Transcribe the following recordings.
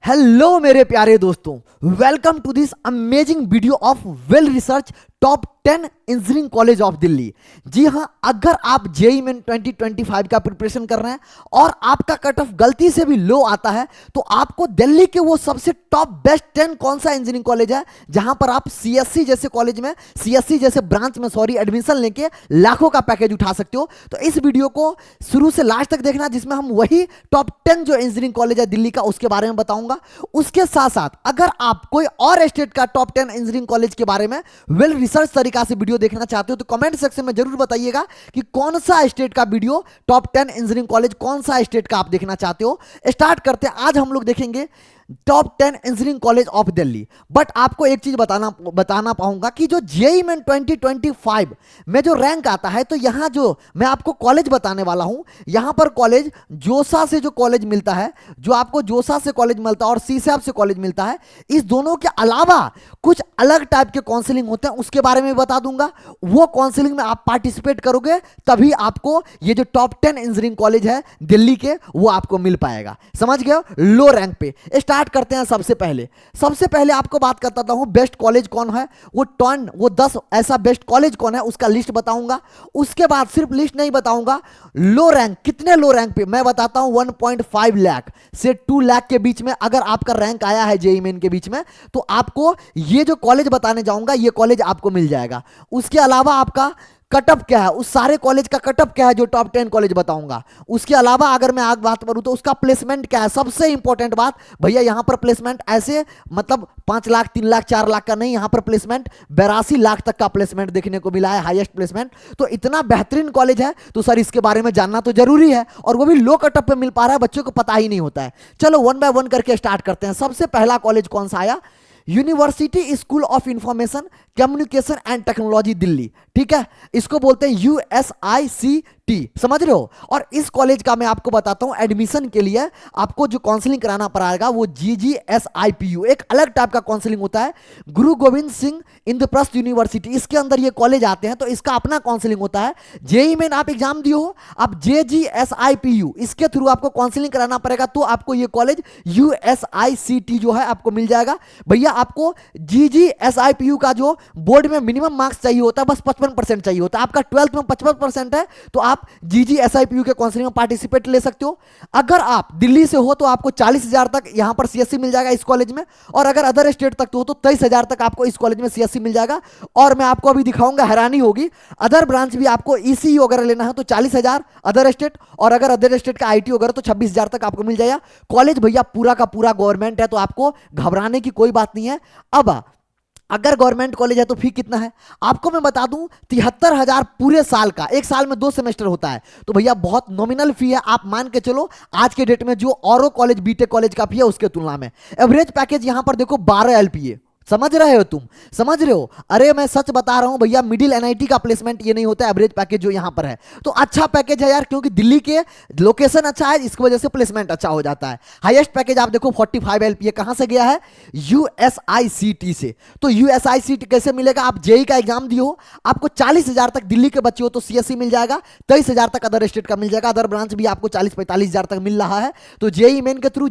Hello मेरे प्यारे दोस्तों, welcome to this amazing video of well research top 10 engineering college of Delhi. जी हां, अगर आप जेईई मेन 2025 का प्रिपरेशन कर रहे हैं और आपका कट ऑफ गलती से भी लो आता है तो आपको दिल्ली के वो सबसे टॉप बेस्ट 10 कौन सा इंजीनियरिंग कॉलेज है जहां पर आप सीएससी जैसे कॉलेज में सीएससी जैसे ब्रांच में एडमिशन लेके लाखों का पैकेज उठा सकते हो। तो इस वीडियो को शुरू से लास्ट तक देखना, जिसमें हम वही टॉप 10 जो इंजीनियरिंग कॉलेज है दिल्ली का उसके बारे में बताऊंगा। उसके साथ साथ अगर आप कोई और स्टेट का टॉप 10 इंजीनियरिंग कॉलेज के बारे में वेल रिसर्च तरीका से वीडियो देखना चाहते हो तो कमेंट सेक्शन में जरूर बताइएगा कि कौन सा स्टेट का वीडियो टॉप 10 इंजीनियरिंग कॉलेज कौन सा स्टेट का आप देखना चाहते हो। स्टार्ट करते हैं। आज हम लोग देखेंगे top 10 engineering college of Delhi. But आपको एक चीज बताना पाऊंगा कि जो जेईई मेन 2025 में जो रैंक आता है, तो यहां जो मैं आपको कॉलेज बताने वाला हूं, यहां पर कॉलेज जोसा से जो कॉलेज मिलता है, जो आपको जोसा से कॉलेज मिलता है और सीसैप से कॉलेज मिलता है, इस दोनों के अलावा कुछ अलग टाइप के काउंसलिंग होते हैं, उसके बारे में बता दूंगा। वो काउंसलिंग में आप पार्टिसिपेट करोगे तभी आपको ये जो टॉप 10 इंजीनियरिंग कॉलेज है दिल्ली के वो आपको मिल पाएगा। समझ गए? लो रैंक पे स्टार्ट करते हैं। सबसे पहले आपको बात करता हूं बेस्ट कॉलेज कौन है, वो 10 ऐसा बेस्ट कॉलेज कौन है उसका लिस्ट बताऊंगा। उसके बाद सिर्फ लिस्ट नहीं बताऊंगा, लो रैंक कितने लो रैंक पे मैं बताता हूं। 1.5 लाख से 2 लाख के बीच में अगर आपका रैंक आया है जेईई मेन के बीच में, तो आपको ये जो कॉलेज बताने जाऊंगा ये कॉलेज आपको मिल जाएगा। उसके अलावा आपका कटअप क्या है, उस सारे कॉलेज का कटअप क्या है जो टॉप 10 कॉलेज बताऊंगा। उसके अलावा अगर मैं आगे बात करूं तो उसका प्लेसमेंट क्या है। सबसे इंपॉर्टेंट बात भैया, यहां पर प्लेसमेंट ऐसे मतलब 5 लाख 3 लाख 4 लाख का नहीं, यहां पर प्लेसमेंट 82 लाख तक का प्लेसमेंट देखने को मिला है, हाईएस्ट प्लेसमेंट। तो इतना बेहतरीन कॉलेज है तो सर इसके बारे में जानना तो जरूरी है, और वो भी लो कटअप पे मिल पा रहा है, बच्चों को पता ही नहीं होता है। चलो 1 बाय 1 करके स्टार्ट करते हैं। सबसे पहला कॉलेज कौन सा आया? University school of information communication and technology Delhi. ठीक है, इसको बोलते हैं USICT, समझ रहे हो। और इस कॉलेज का मैं आपको बताता हूं, एडमिशन के लिए आपको जो काउंसलिंग कराना पड़ेगा वो GGSIPU, एक अलग टाइप का काउंसलिंग होता है। गुरु गोविंद सिंह इंद्रप्रस्थ यूनिवर्सिटी, इसके अंदर ये कॉलेज आते हैं, तो इसका अपना काउंसलिंग होता है। जेईई मेन आप एग्जाम दिए हो, आप JGSIPU इसके थ्रू आपको काउंसलिंग कराना पड़ेगा, तो आपको ये कॉलेज USICT जो है आपको मिल जाएगा। भैया आपको GGSIPU का जो बोर्ड में मिनिमम मार्क्स चाहिए होता है बस 55% चाहिए होता है। आपका 12th में 55% है तो आप GGSIPU के काउंसलिंग में पार्टिसिपेट ले सकते हो। अगर आप दिल्ली से हो तो आपको 40,000 तक यहां पर CSC मिल जाएगा इस कॉलेज में, और अगर अदर स्टेट तक हो तो 23,000 तक आपको इस कॉलेज में CSC मिल जाएगा। और मैं आपको अभी दिखाऊंगा, हैरानी होगी, अदर ब्रांच भी आपको ECE वगैरह लेना है तो 40,000 अदर स्टेट, और अगर अदर स्टेट का IT वगैरह तो 26,000 तक आपको मिल जाएगा। कॉलेज भैया पूरा का पूरा गवर्नमेंट है, तो आपको घबराने की कोई बात नहीं है। अब अगर गवर्नमेंट कॉलेज है तो फी कितना है आपको मैं बता दूं, 73,000 पूरे साल का। एक साल में 2 सेमेस्टर होता है, तो भैया बहुत नॉमिनल फी है। आप मान के चलो आज के डेट में जो औरों कॉलेज बीटेक कॉलेज का फी है उसके तुलना में एवरेज पैकेज यहां पर देखो 12 LPA। समझ रहे हो तुम? समझ रहे हो? अरे मैं सच बता रहा हूं भैया, मिडिल NIT का प्लेसमेंट ये नहीं होता, एवरेज पैकेज जो यहां पर है। तो अच्छा पैकेज है यार, क्योंकि दिल्ली के लोकेशन अच्छा है, इसकी वजह से प्लेसमेंट अच्छा हो जाता है। हाईएस्ट पैकेज आप देखो 45 LPA कहां से गया है? USICT से। तो USICT कैसे मिलेगा? आप जेईई का एग्जाम दिए हो, आपको 40,000 तक दिल्ली के बच्चे हो तो CSC मिल जाएगा, 23,000 तक अदर स्टेट का मिल जाएगा, अदर ब्रांच भी आपको 40-45,000 तक मिल रहा है। तो जेईई मेन के थ्रू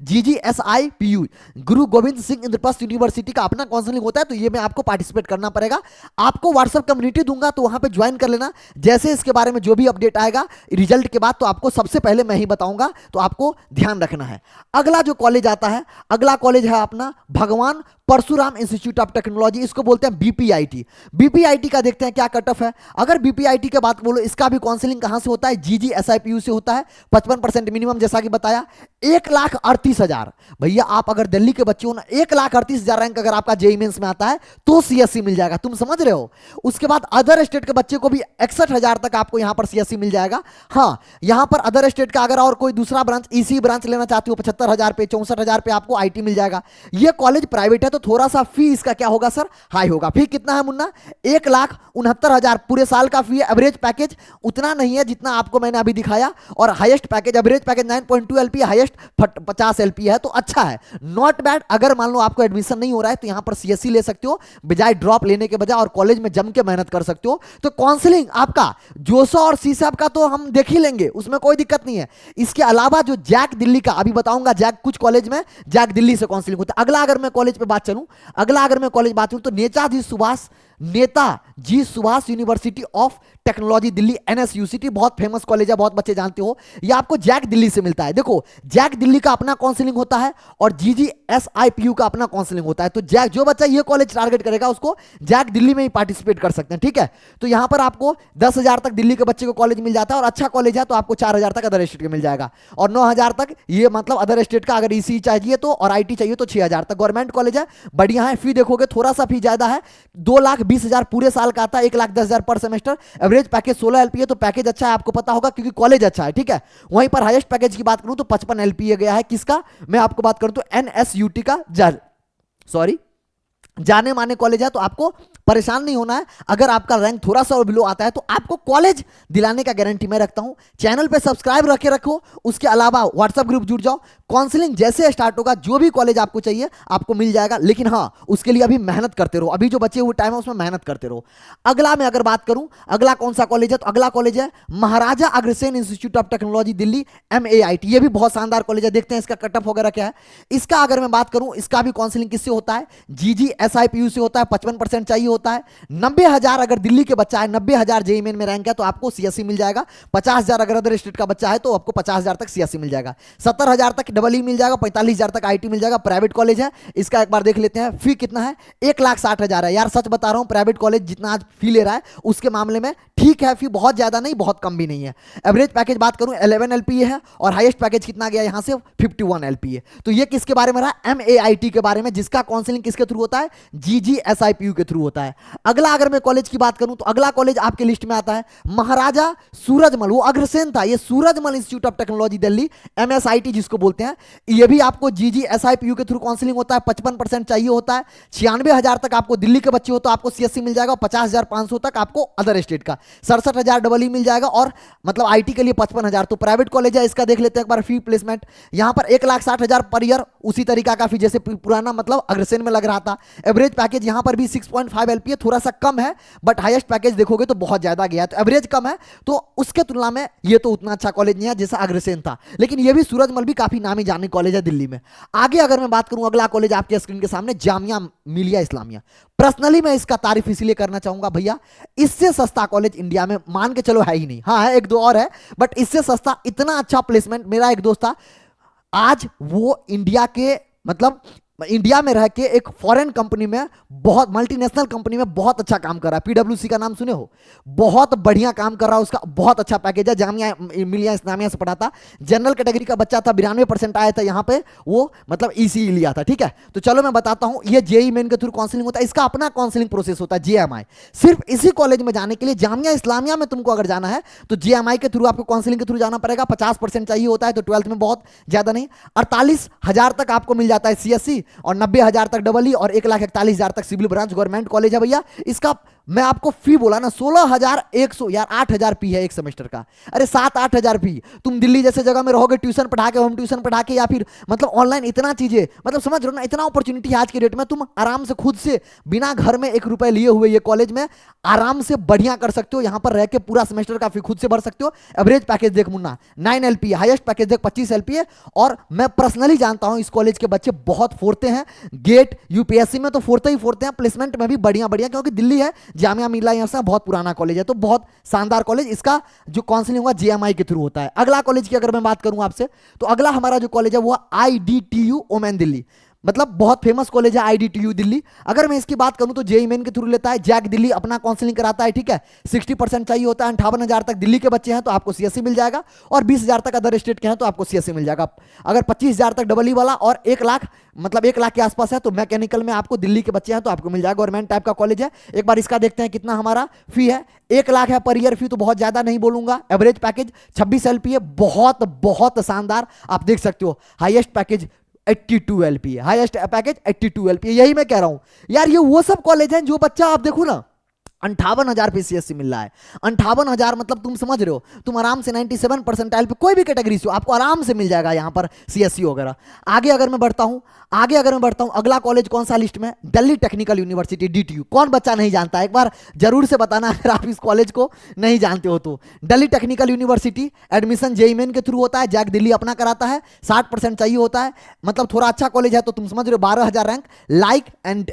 GGSIPU गुरु गोविंद सिंह इंद्रप्रस्थ यूनिवर्सिटी का अपना काउंसलिंग होता है, तो ये मैं आपको पार्टिसिपेट करना पड़ेगा। आपको व्हाट्सएप कम्युनिटी दूंगा तो वहां पे ज्वाइन कर लेना। जैसे इसके बारे में जो भी अपडेट आएगा रिजल्ट के बाद तो आपको सबसे पहले मैं ही बताऊंगा, तो आपको ध्यान रखना है। अगला जो कॉलेज आता है, अगला कॉलेज है अपना भगवान परशुराम इंस्टीट्यूट ऑफ टेक्नोलॉजी, इसको बोलते हैं BPIT। BPIT का देखते हैं क्या कट ऑफ है। अगर BPIT के बात बोलो, इसका भी काउंसलिंग कहां से होता है? GGSIPU से होता है, 55% मिनिमम, जैसा कि बताया। 1,38,000 भैया, आप अगर दिल्ली के बच्चे हो ना, 1,38,000 रैंक अगर आपका जेईई मेंस में आता है तो CSC मिल जाएगा। तुम समझ रहे हो? उसके बाद अदर स्टेट के बच्चे को भी 61,000 तक आपको यहां पर CSC मिल जाएगा। हाँ, यहां पर अदर स्टेट का अगर और कोई दूसरा ब्रांच ECE ब्रांच लेना चाहते हो 75,000 पे, 64,000 पे आपको IT मिल जाएगा। यह कॉलेज प्राइवेट है तो थोड़ा सा फी इसका क्या होगा सर, हाई होगा। फी कितना है मुन्ना, 1,69,000 पूरे साल का फी है। एवरेज पैकेज उतना नहीं है जितना आपको मैंने अभी दिखाया, और highest package, average package 9.2 LP, highest 50 LP है, तो अच्छा है, नॉट बैड। अगर मान लो आपको एडमिशन नहीं हो रहा है तो यहां पर सीएससी ले सकते हो बजाय ड्रॉप लेने के बजाय, और कॉलेज में जम के मेहनत कर सकते हो। तो काउंसलिंग आपका जोशा और सीसैप का तो हम देख ही लेंगे, उसमें कोई दिक्कत नहीं है। इसके अलावा जो जैक दिल्ली का अभी बताऊंगा, जैक कुछ कॉलेज में जैक दिल्ली से काउंसलिंग होता है। अगला अगर मैं कॉलेज पे बात चलूं, तो Netaji Subhash university of technology Delhi, NSUCT, बहुत फेमस कॉलेज है, बहुत बच्चे जानते हो। ये आपको जैक दिल्ली से मिलता है। देखो, जैक दिल्ली का अपना काउंसलिंग होता है और जीजीएसआईपीयू का अपना काउंसलिंग होता है। तो जैक, जो बच्चा ये कॉलेज टारगेट करेगा उसको जैक दिल्ली में ही पार्टिसिपेट कर सकते हैं, ठीक है। तो यहां पर आपको 10,000 तक दिल्ली के बच्चे को कॉलेज मिल जाता है, और अच्छा कॉलेज है तो आपको 4,000 तक अदर स्टेट के मिल जाएगा, और 9,000 तक ये मतलब अदर स्टेट का, अगर ईसी चाहिए तो, और आईटी चाहिए तो 6,000 तक। गवर्नमेंट कॉलेज है, बढ़िया है। फी देखोगे थोड़ा सा फी ज्यादा है, 2,20,000 पूरे साल का आता है, 1,10,000 पर सेमेस्टर। एवरेज पैकेज 16 एलपी है, तो पैकेज अच्छा है, आपको पता होगा क्योंकि कॉलेज अच्छा है, ठीक है। वहीं पर हाईएस्ट पैकेज की बात करूं तो 55 एलपी गया है। किसका मैं आपको बात करूं तो एनएसयूटी का, जाने माने कॉलेज है, तो आपको परेशान नहीं होना है। अगर आपका रैंक थोड़ा सा और बिलो आता है तो आपको कॉलेज दिलाने का गारंटी मैं रखता हूं। चैनल पे सब्सक्राइब रखे रखो, उसके अलावा व्हाट्सएप ग्रुप जुड़ जाओ। काउंसलिंग जैसे स्टार्ट होगा, जो भी कॉलेज आपको चाहिए आपको मिल जाएगा, लेकिन हाँ, उसके लिए अभी मेहनत करते रहो। अभी जो बचे हुए टाइम है उसमें मेहनत करते रहो। अगला मैं अगर बात करूं, अगला कौन सा कॉलेज है, तो अगला कॉलेज है Maharaja Agrasen institute of technology Delhi, MAIT। ये भी बहुत शानदार कॉलेज है, देखते हैं इसका कट ऑफ वगैरह क्या है। इसका अगर मैं बात करूं, इसका भी काउंसलिंग किससे होता है, GGSIPU से होता है। 55% चाहिए होता है। 90,000 अगर दिल्ली के बच्चा है, 90,000 जेईई मेन में रैंक है तो आपको सीएससी मिल जाएगा। 50,000 अगर अदर स्टेट का बच्चा है तो आपको 50,000 तक सीएससी मिल जाएगा। 70,000 तक डबल ई मिल जाएगा। 45,000 तक आईटी मिल जाएगा। प्राइवेट कॉलेज है, इसका एक बार देख लेते हैं। फी कितना है, 1,60,000 है। यार सच बता रहा हूं, प्राइवेट कॉलेज जितना आज फी ले रहा है उसके मामले में ठीक है, फी बहुत ज्यादा नहीं, बहुत कम भी नहीं है। एवरेज पैकेज बात करूं 11 एलपीए है, और हाईएस्ट पैकेज कितना गया यहां से, 51 एलपीए। तो ये किसके बारे में रहा, MAIT के बारे में, जिसका काउंसलिंग किसके थ्रू होता है, GGSIPU के थ्रू होता है। अगला अगर मैं कॉलेज की बात करूं तो अगला कॉलेज आपके लिस्ट में आता है महाराजा सूरजमल, वो अग्रसेन था, ये Surajmal institute of technology Delhi, MSIT जिसको बोलते हैं। ये भी आपको GGSIPU के थ्रू काउंसलिंग होता है। 55% चाहिए होता है। 96,000 तक आपको दिल्ली के बच्चे हो तो आपको सीएससी मिल जाएगा। 50,500 तक आपको अदर स्टेट का। 67,000 डबल ई मिल जाएगा, और मतलब आईटी के लिए 55,000। तो प्राइवेट कॉलेज है, इसका देख लेते हैं एक बार फी प्लेसमेंट। यहां पर 1,60,000 पर ईयर, उसी तरीका का फी जैसे पुराना मतलब अग्रसेन में लग रहा था। एवरेज पैकेज यहां पर भी 6.5 एलपीए, थोड़ा सा कम है, बट हाईएस्ट पैकेज देखोगे तो बहुत ज्यादा गया है। तो एवरेज कम है, तो उसके तुलना में ये तो उतना अच्छा कॉलेज नहीं है जैसा अग्रसेन था, लेकिन ये भी सूरजमल भी काफी नामी जानी कॉलेज है दिल्ली में। आगे अगर मैं बात करूं, अगला कॉलेज आपके स्क्रीन के सामने, जामिया मिलिया इस्लामिया। पर्सनली मैं इसका तारीफ इसलिए करना चाहूंगा भैया, इससे सस्ता कॉलेज इंडिया में मान के चलो है ही नहीं। हाँ है, एक दो और है, बट इससे सस्ता, इतना अच्छा प्लेसमेंट। मेरा एक दोस्त था, आज वो इंडिया के मतलब इंडिया में रह के एक फॉरेन कंपनी में, बहुत मल्टीनेशनल कंपनी में बहुत अच्छा काम कर रहा है। पीडब्ल्यूसी का नाम सुने हो, बहुत बढ़िया काम कर रहा है, उसका बहुत अच्छा पैकेज है। जामिया मिलिया इस्लामिया से पढ़ा था, जनरल कैटेगरी का बच्चा था, 92% आया था यहाँ पे, वो मतलब ईसी लिया था, ठीक है। तो चलो मैं बताता हूँ, ये जेईई मेन के थ्रू काउंसलिंग होता है, इसका अपना काउंसलिंग प्रोसेस होता है, JMI। सिर्फ इसी कॉलेज में जाने के लिए, जामिया इस्लामिया में तुमको अगर जाना है तो JMI के थ्रू आपको काउंसलिंग के थ्रू जाना पड़ेगा। 50% चाहिए होता है, तो 12th में बहुत ज्यादा नहीं। 48,000 तक आपको मिल जाता है सीएससी, और 90,000 तक डबल ई, और 1,41,000 तक सिविल ब्रांच। गवर्नमेंट कॉलेज है भैया। इसका मैं आपको फी बोला ना, 16,100, यार 8,000 फी है एक सेमेस्टर का। अरे 7-8,000 फी। तुम दिल्ली जैसे जगह में रहोगे, ट्यूशन पढ़ा के, होम ट्यूशन पढ़ा के, या फिर मतलब ऑनलाइन, इतना चीजें, मतलब समझ रहे हो ना, इतना अपॉर्चुनिटी है आज के डेट में। तुम आराम से खुद से बिना घर में 1 रुपए लिए हुए ये कॉलेज में आराम से बढ़िया कर सकते हो। यहां पर रह के पूरा सेमेस्टर का फी खुद से भर सकते हो। एवरेज पैकेज देख मुन्ना 9 एलपी, हाईएस्ट पैकेज देख 25 एलपी है। और मैं पर्सनली जानता हूं इस कॉलेज के बच्चे बहुत फोड़ते हैं। गेट यूपीएससी में तो फोड़ते ही फोड़ते हैं, प्लेसमेंट में भी बढ़िया बढ़िया, क्योंकि दिल्ली है, जामिया मिलिया इस्लामिया बहुत पुराना कॉलेज है, तो बहुत शानदार कॉलेज। इसका जो काउंसलिंग होगा JMI के थ्रू होता है। अगला कॉलेज की अगर मैं बात करूं आपसे, तो अगला हमारा जो कॉलेज है वो IDTU ओमेन दिल्ली, मतलब बहुत फेमस कॉलेज है IDTU दिल्ली। अगर मैं इसकी बात करूं तो जेईई मेन के थ्रू लेता है। जैक दिल्ली अपना काउंसलिंग कराता है, ठीक है। 60% चाहिए होता है। 58,000 तक दिल्ली के बच्चे हैं तो आपको सीएससी मिल जाएगा, और 20,000 तक अदर स्टेट के हैं तो आपको सीएससी मिल जाएगा। अगर 25,000 तक डबल ई वाला, और 1 लाख मतलब 1 लाख के आसपास है तो मैकेनिकल में आपको दिल्ली के बच्चे हैं तो आपको मिल जाएगा। गवर्नमेंट टाइप का कॉलेज है। एक बार इसका देखते हैं कितना हमारा फी है। 1 लाख है पर ईयर फी, तो बहुत ज्यादा नहीं बोलूंगा। एवरेज पैकेज 26 एलपी है, बहुत बहुत शानदार, आप देख सकते हो। Highest package 82 LPA, highest package 82 LPA। यही मैं कह रहा हूं यार, ये वो सब कॉलेज हैं जो बच्चा आप देखो ना 58,000 पे सीएससी मिल रहा है। 58,000 मतलब तुम समझ रहे हो, तुम आराम से 97 परसेंटाइल पे कोई भी कैटेगरी से हो आपको आराम से मिल जाएगा यहाँ पर सीएससी वगैरह। आगे अगर मैं बढ़ता हूँ, अगला कॉलेज कौन सा लिस्ट में, दिल्ली टेक्निकल यूनिवर्सिटी DTU। कौन बच्चा नहीं जानता, एक बार जरूर से बताना अगर आप इस कॉलेज को नहीं जानते हो तो। Delhi technical university admission JEE main के थ्रू होता है, जैक दिल्ली अपना कराता है, 60% चाहिए होता है, मतलब थोड़ा अच्छा कॉलेज है तो तुम समझ रहे हो, 12,000 रैंक लाइक एंड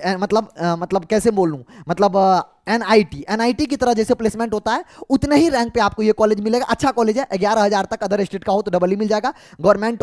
मतलब कैसे बोल लूँ, मतलब NIT की तरह जैसे प्लेसमेंट होता है उतने ही रैंक पे आपको ये कॉलेज मिलेगा। अच्छा कॉलेज है, 11,000 तक, अदर स्टेट का हो तो डबल ही मिल जाएगा। गवर्नमेंट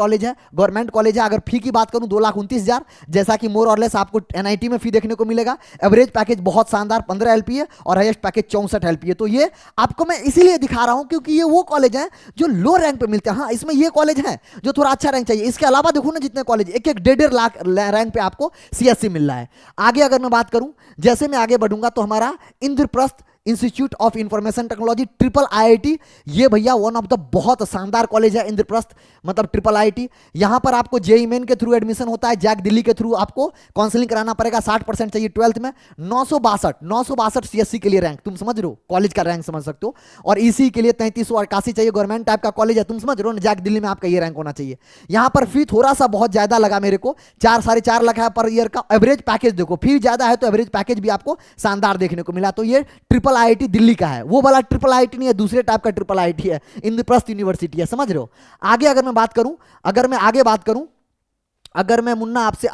कॉलेज है। अगर फी की बात करूं 2,29,000, जैसा कि मोर और लेस आपको NIT में फी देखने को मिलेगा। एवरेज पैकेज बहुत शानदार 15 LPA और हाईएस्ट पैकेज 64 LPA। तो ये आपको मैं इसीलिए दिखा रहा हूं क्योंकि ये वो कॉलेज है जो लो रैंक पे मिलते हैं। हाँ, इसमें ये कॉलेज है जो थोड़ा अच्छा रैंक चाहिए। इसके अलावा देखो ना जितने कॉलेज, एक 1.5 लाख रैंक पे आपको CSC मिल रहा है। आगे अगर मैं बात करूं, जैसे मैं आगे बढ़ूंगा तो हमारा Indraprastha institute of information technology IIIT, ये भैया वन ऑफ द बहुत शानदार कॉलेज है इंद्रप्रस्थ, मतलब IIIT। यहां पर आपको जेईई मेन के थ्रू एडमिशन होता है, जैक दिल्ली के थ्रू आपको काउंसलिंग कराना पड़ेगा। 60% चाहिए 12th में। 962 CSC के लिए रैंक, तुम समझ रहे हो कॉलेज का रैंक समझ सकते हो। और EC के लिए 3381 चाहिए, गवर्नमेंट टाइप का कॉलेज है, तुम समझ रहे हो ना, जैक दिल्ली में आपका ये रैंक होना चाहिए। यहां पर फी थोड़ा सा बहुत ज्यादा लगा मेरे को, 4-4.5 लाख है पर ईयर का। एवरेज पैकेज देखो, फी ज्यादा है तो एवरेज पैकेज भी आपको शानदार देखने को मिला। तो ये IIIT दिल्ली का है, वो वाला IIIT नहीं है, दूसरे टाइप का IIIT है, इंद्रप्रस्थ यूनिवर्सिटी है, समझ रहे हो। आगे अगर मैं बात करूं, अगर मैं मुन्ना आपसे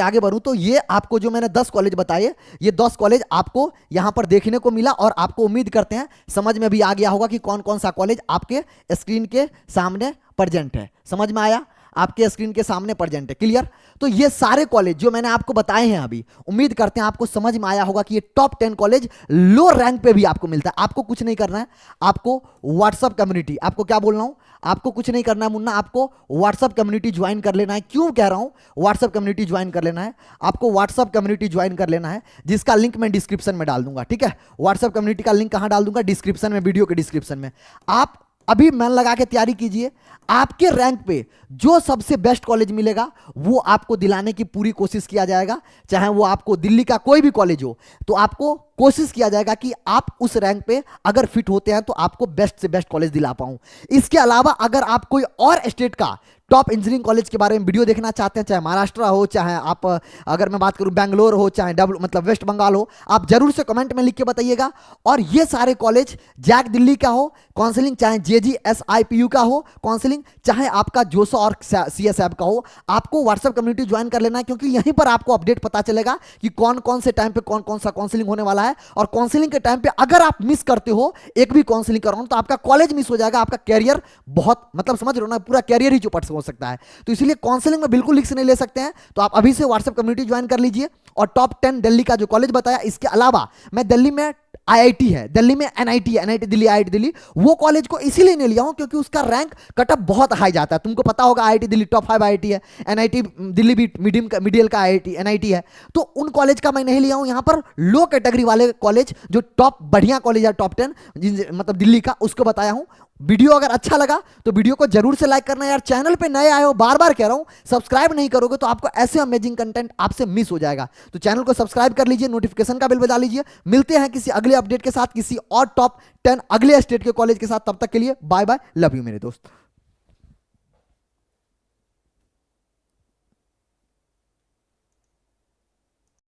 आगे बढ़ूं तो ये आपको जो मैंने 10 कॉलेज बताए, ये 10 कॉलेज आपको यहां पर देखने को मिला और आपको उम्मीद करते हैं समझ में भी आ गया होगा कि कौन कौन सा कॉलेज आपके स्क्रीन के सामने प्रेजेंट है। समझ में आया, आपके स्क्रीन के सामने प्रेजेंट है, क्लियर। तो ये सारे कॉलेज जो मैंने आपको बताए हैं अभी, उम्मीद करते हैं आपको समझ में आया होगा कि ये टॉप 10 कॉलेज लो रैंक पे भी आपको मिलता है। आपको कुछ नहीं करना है, आपको व्हाट्सएप कम्युनिटी, आपको क्या बोल रहा हूं, आपको कुछ नहीं करना है मुन्ना, आपको व्हाट्सएप कम्युनिटी ज्वाइन कर लेना है। क्यों कह रहा हूं व्हाट्सएप कम्युनिटी ज्वाइन कर लेना है, आपको व्हाट्सएप कम्युनिटी ज्वाइन कर लेना है, जिसका लिंक मैं डिस्क्रिप्शन में डाल दूंगा, ठीक है। व्हाट्सएप कम्युनिटी का लिंक कहां डाल दूंगा, डिस्क्रिप्शन में, वीडियो के डिस्क्रिप्शन में। आप अभी मन लगा के तैयारी कीजिए, आपके रैंक पे जो सबसे बेस्ट कॉलेज मिलेगा वो आपको दिलाने की पूरी कोशिश किया जाएगा। चाहे वो आपको दिल्ली का कोई भी कॉलेज हो, तो आपको कोशिश किया जाएगा कि आप उस रैंक पे अगर फिट होते हैं तो आपको बेस्ट से बेस्ट कॉलेज दिला पाऊं। इसके अलावा अगर आप कोई और स्टेट का टॉप इंजीनियरिंग कॉलेज के बारे में वीडियो देखना चाहते हैं, चाहे महाराष्ट्र हो, चाहे आप अगर मैं बात करूं बैंगलोर हो, चाहे मतलब वेस्ट बंगाल हो, आप जरूर से कमेंट में लिख के बताइएगा। और ये सारे कॉलेज जैक दिल्ली का हो काउंसलिंग, चाहे JGSIPU का हो काउंसलिंग, चाहे आपका जोसो और CSAB का हो, आपको व्हाट्सएप कम्युनिटी ज्वाइन कर लेना है, क्योंकि यहीं पर आपको अपडेट पता चलेगा कि कौन कौन से टाइम पे कौन कौन सा काउंसलिंग होने वाला है। और काउंसलिंग के टाइम पे अगर आप मिस करते हो एक भी काउंसलिंग का राउंड, तो आपका कॉलेज मिस हो जाएगा, आपका कैरियर बहुत, मतलब समझ रहे हो ना, पूरा कैरियर ही चौपट हो सकता है। तो इसलिए काउंसलिंग में बिल्कुल रिस्क नहीं ले सकते हैं। तो आप अभी से व्हाट्सएप कम्युनिटी ज्वाइन कर लीजिए। और टॉप 10 दिल्ली का जो कॉलेज बताया, इसके अलावा मैं दिल्ली में IIT है, दिल्ली में NIT है, NIT दिल्ली, IIT दिल्ली, वो कॉलेज को इसीलिए नहीं लिया हूं क्योंकि उसका रैंक कटअप बहुत हाई जाता है। तुमको पता होगा IIT दिल्ली टॉप 5 IIT है, NIT दिल्ली भी मिडिल का NIT है। तो उन कॉलेज का मैं नहीं लिया हूं, यहां पर लो कैटेगरी वाले कॉलेज जो टॉप बढ़िया कॉलेज है टॉप 10 मतलब दिल्ली का, उसको बताया हूं। वीडियो अगर अच्छा लगा तो वीडियो को जरूर से लाइक करना यार। चैनल पे नए आए हो, बार बार कह रहा हूं, सब्सक्राइब नहीं करोगे तो आपको ऐसे अमेजिंग कंटेंट आपसे मिस हो जाएगा। तो चैनल को सब्सक्राइब कर लीजिए, नोटिफिकेशन का बेल बजा लीजिए। मिलते हैं किसी अगले अपडेट के साथ, किसी और टॉप 10 अगले स्टेट के कॉलेज के साथ। तब तक के लिए बाय बाय, लव यू मेरे दोस्त।